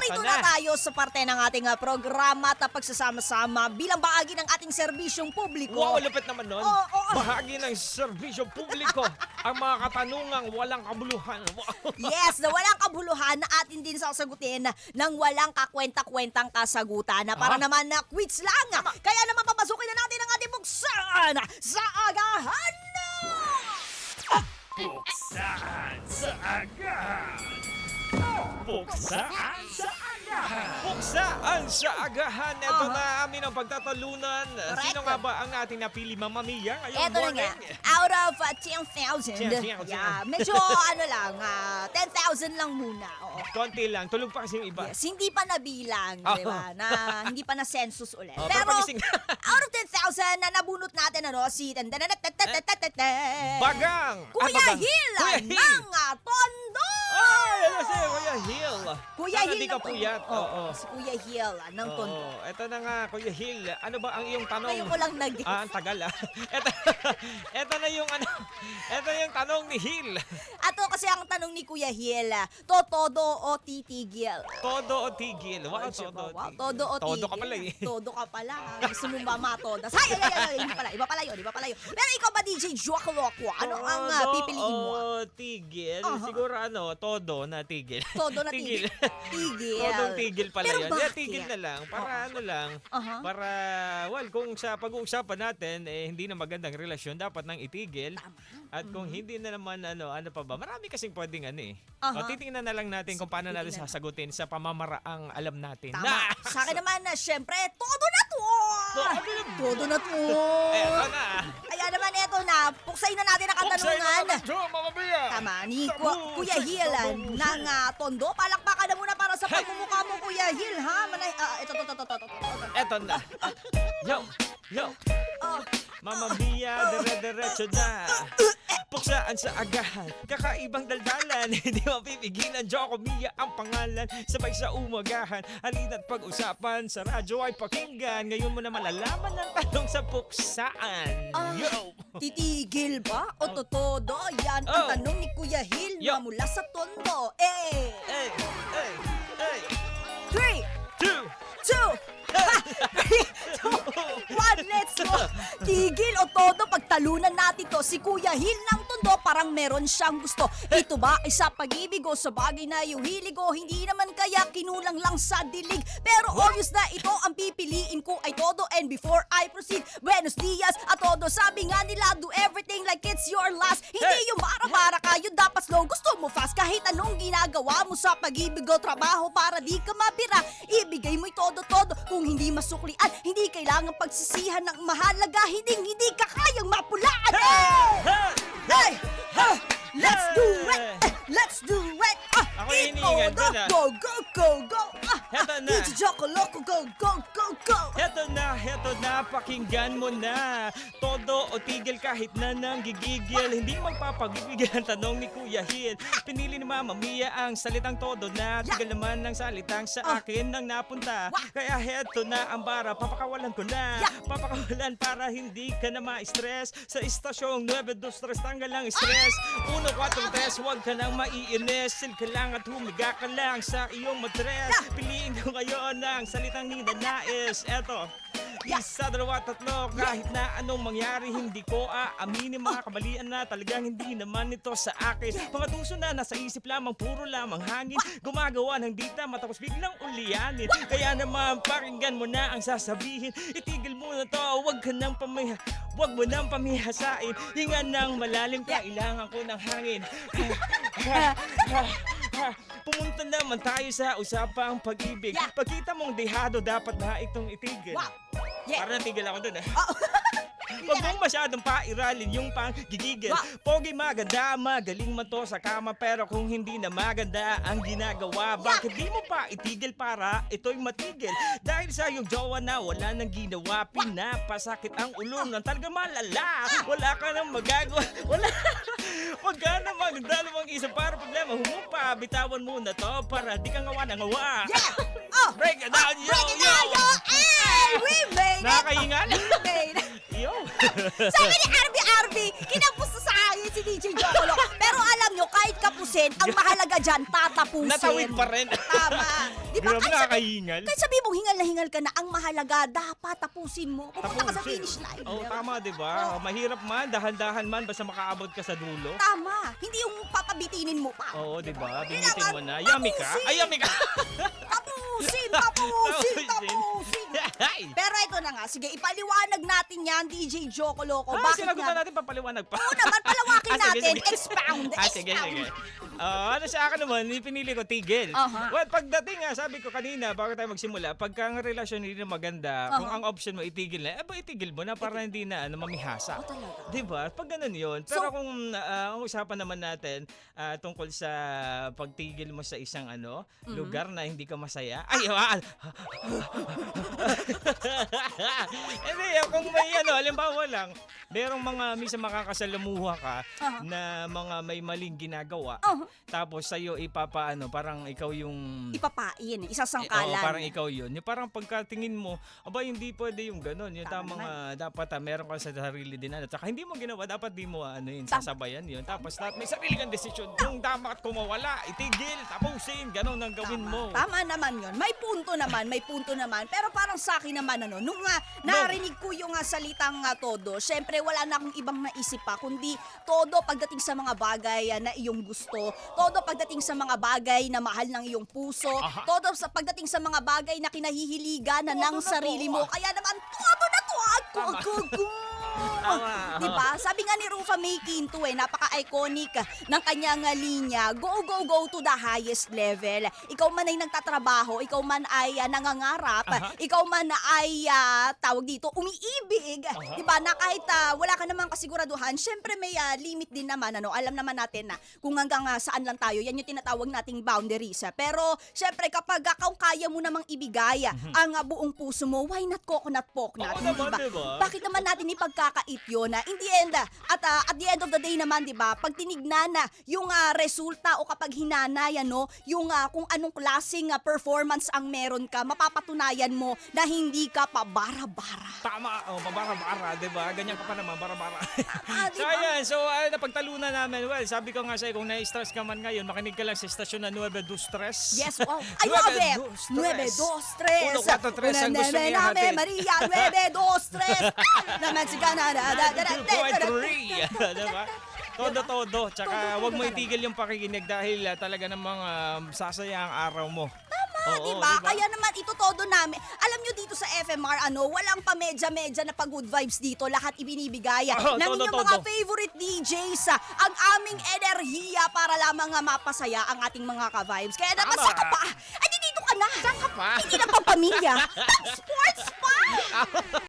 Narito Eto na na. tayo sa parte ng ating programa at pagsasama-sama bilang bahagi ng ating serbisyong publiko. Wow, lupit naman nun. Oo. Bahagi ng serbisyo publiko ang mga katanungang walang kabuluhan. Wow. Yes, na walang kabuluhan na atin din sasagutin ng walang kakwenta-kwentang kasagutan na para naman na quiz lang. Kaya naman papasukin na natin ang ating buksan sa agahan na! Buksan sa agahan. Buksan sa agahan. Buksan sa agahan. Ito na amin ang pagtatalunan. Correct. Sino nga ba ang ating napili, Mama Mia? Ngayong Eto na nga, morning? out of 10,000. 10,000. Yeah, medyo ano lang, 10,000 lang muna. Oo. Konti lang. Tulog pa kasi yung iba. Yes, hindi pa nabilang, di ba? Na hindi pa na census ulit. Oh, Pero pagising. out of 10,000 na nabunot natin si Bagang! Kuya Bagang. Hil Kuya Hil! ng Tondo! Ay, ano sa'yo, Kuya Hill? Kuya Sana Hil di ka ng- puyat. Oo, si Kuya Hil ng Tondo. Oo, eto na nga, Kuya Hill. Ano ba ang iyong tanong? Ngayon ko lang nag-guess. Ang tagal Eto na yung ano, eto yung tanong ni Hill. Ato kasi ang tanong ni Kuya Hil, totodo o titigil? Todo o tigil? Wow, Wow, todo o tigil. todo o tigil. Todo ka pala eh. Todo ka pala. Gusto mo ba matodas? Ay, iba pala yun. Pero ikaw ba, DJ Joaquin Loco? Ano ang pipiliin mo? Todo o tigil? Aha. Siguro ano, todo na tigil. Todo na tigil. Tigil. Todong tigil pala Pero yun. bakit? Tigil na lang. Para ano lang. Aha. Para, well, kung sa pag-uusapan natin, hindi na magandang relasyon, dapat nang itigil. At kung hindi na naman, ano pa ba? Marami kasing pwedeng ano eh. Aha. O, titingnan na lang natin kung paano natin Titingnan. sasagutin sa pamamaraang alam natin. Tama. Sa akin naman, syempre, todo na to! Todo na to! Eto na. Kaya naman, eto na. Puksayin na natin ang katanungan. Mama Mia! Tama, ni Tabu, Kuya Hil tabu, ng Tondo. Palakpakan na muna para sa pagmumukha mo, Kuya Hil, ha? Manay, ito. Eto na. Yo! Oh, Mama Mia, dire-diretso na. Puksaan sa agahan, kakaibang daldalan. Hindi mapipigilan, Joko Mia ang pangalan. Sabay sa umagahan, halina't pag-usapan. Sa radyo ay pakinggan. Ngayon mo na malalaman ang tanong sa puksaan. Yo! titigil ba o totodo? Yan ang Oh. tanong ni Kuya Hil Yo. na mula sa Tondo. Hey! 3, Two! 1, let's go! Tigil o todo, pagtalunan natin to. Si Kuya Hil ng Tondo, parang meron siyang gusto. Ito ba ay sa pag-ibig o sa bagay na yung hilig o hindi naman kaya kinulang lang sa dilig? Pero obvious na ito ang pipiliin ko ay todo. And before I proceed, buenos dias a todo. Sabi nga nila, do everything like it's your last. Hindi Hey! yung para kayo dapat slow. Gusto mo fast kahit anong ginagawa mo sa pag-ibig o trabaho para di ka mapira. Ibigay mo'y todo-todo. Kung hindi masuklian, hindi kailangan pagsisihan ng mahalaga. Hindi ka kayang mapulaan. Hey! Let's do it! Let's do it! Ako yung hinihingan ko na. Go! Heto na. DJ Joko Loco, go! Heto na, pakinggan mo na. Todo o tigil kahit na nanggigigil. Hindi magpapagibigil ang tanong ni Kuya Hil. Pinili ni Mama Mia ang salitang todo na. Tigil naman ng salitang sa akin nang napunta. Kaya heto na ang bara, papakawalan ko na. Papakawalan para hindi ka na ma-stress. Sa istasyong 923, tanggal ang stress. 143, huwag ka nang maiinis. Sil ka lang at humiga ka lang sa iyong matres. Piliin ko ngayon ang salitang ninanais. Eto. Isa, dalawa, tatlo, kahit na anong mangyari, hindi ko aaminin mga kabalian na talagang hindi naman ito sa akin. Mga tuso na nasa isip lamang, puro lamang hangin. Gumagawa ng dita, matapos biglang ulianin. Kaya naman, pakinggan mo na ang sasabihin. Itigil mo na to, wag mo nang pamihasain. Hinga ng malalim, kailangan ko ng hangin. Pumunta naman tayo sa usapang pag-ibig. Pagkita mong dehado, dapat na itong itigil. Wow! Yeah. Para natigil ako dun Huwag mong masyadong pairalin yung panggigigil. Pogi maganda, magaling man to sa kama. Pero kung hindi na maganda ang ginagawa, bakit di mo pa itigil para ito'y matigil? Dahil sa iyong jowa na wala nang ginawa, pinapasakit ang ulo ng talaga malala. Wala ka nang magagawa. Huwag ka na magdalawang isang para problema. Humupa, bitawan mo na to para di ka ngawa na ngawa. Break it down, yo! Hey! We made it! Nakakahingal? We made it! Yo! Sabi ni RB, kinapos na sa akin si DJ Joko Loco. Pero alam nyo, kahit kapusin tapusin. Ang mahalaga dyan, tatapusin. Natawid pa rin. Tama. Di ba? Grabe, nakakahingal. Kahit sabi mong hingal na hingal ka na, ang mahalaga, dapat tapusin mo. Pupunta ka sa finish line. Oo, tama, di ba? Mahirap man, dahan-dahan man, basta makaabot ka sa dulo. Tama. Hindi yung papabitinin mo pa. Oo, di ba? Binitin Kailangan mo na. Yummy ka? tapusin. Ay, yummy ka! Tapusin! Ay! Pero ito na nga, sige, ipaliwanag natin yan, DJ Joko Loco. Ah, Bakit sinagot na nga? natin, papaliwanag pa. Oo naman, palawakin Ah, sige, natin. sige. Expound. Sige. Ano sa akin naman, pinili ko tigil. Aha. Well, pagdating nga, sabi ko kanina, bago tayo magsimula, pagka ang relasyon hindi na maganda, kung ang option mo itigil na, itigil mo na para hindi na mamihasa. Oh, talaga? Diba? Pag ganun yun. Pero kung ang usapan naman natin tungkol sa pagtigil mo sa isang lugar na hindi ka masaya. Ay, hindi, kung may halimbawa lang, merong mga minsan makakasalamuha ka na mga may maling ginagawa. Tapos sa'yo parang ikaw yung Ipapain, isasangkalan. parang ikaw yun. Yung parang pagkatingin mo, hindi pwede yung ganun. Yung Tama tamang dapat meron ka sa sarili din. Tsaka hindi mo ginawa, dapat di mo sasabayan yun. Tapos may sarili kang desisyon. Kung dapat kumawala, itigil, tapusin, ganun ang gawin mo. Tama naman yun. May punto naman. Pero parang sa akin naman, nung narinig ko yung salitang todo, syempre wala na akong ibang naisip pa, kundi todo pagdating sa mga bagay na iyong gusto, todo pagdating sa mga bagay na mahal ng iyong puso, todo sa pagdating sa mga bagay na kinahihiligan na ng sarili mo. Kaya naman, todo na to ako. Tama. Diba? Sabi nga ni Rufa May Quinto napaka-iconic ng kanyang linya, go to the highest level. Ikaw man ay nagtatrabaho, ikaw man ay nangangarap, ikaw man ay tawag dito, umiibig. Diba? Na kahit wala ka namang kasiguraduhan, syempre may limit din naman. Alam naman natin na kung hanggang saan lang tayo, yan yung tinatawag nating boundaries. Pero syempre kapag kung kaya mo namang ibigay ang buong puso mo, why not coconut poknut? Oo naman, diba? Bakit naman natin ipagkakait yun? In the end, at the end of the day naman, di ba, pag tinignan na yung resulta o kapag hinanay, yung kung anong klaseng performance ang meron ka, mapapatunayan mo na hindi ka pabara-bara. Tama, bara-bara, diba? Ganyan ka pa naman, bara-bara. So diba? ayan, napagtalunan namin. Well, sabi ko nga sa'yo, kung na-stress ka man ngayon, makinig ka lang sa estasyon na 9 dos Tres. Yes, wow. I love it. 9, 2, 3. 1, 4, 3 ang gusto niya hatid. Maria, 9, 2, 3. Naman si Canada. 2.3. Diba? Todo. Tsaka huwag mo itigil yung pakikinig dahil talaga namang sasaya ang araw mo. Diba? Kaya naman ito todo namin. Alam nyo dito sa FMR, walang pa-medya-medya na pa-good vibes dito. Lahat ibinibigay ng inyong mga favorite DJs. Ang aming enerhiya para lamang mapasaya ang ating mga ka-vibes. Kaya naman, saka pa. Ay, dito ka na. Saan ka pa? Hindi na pang pamilya. Pang sports.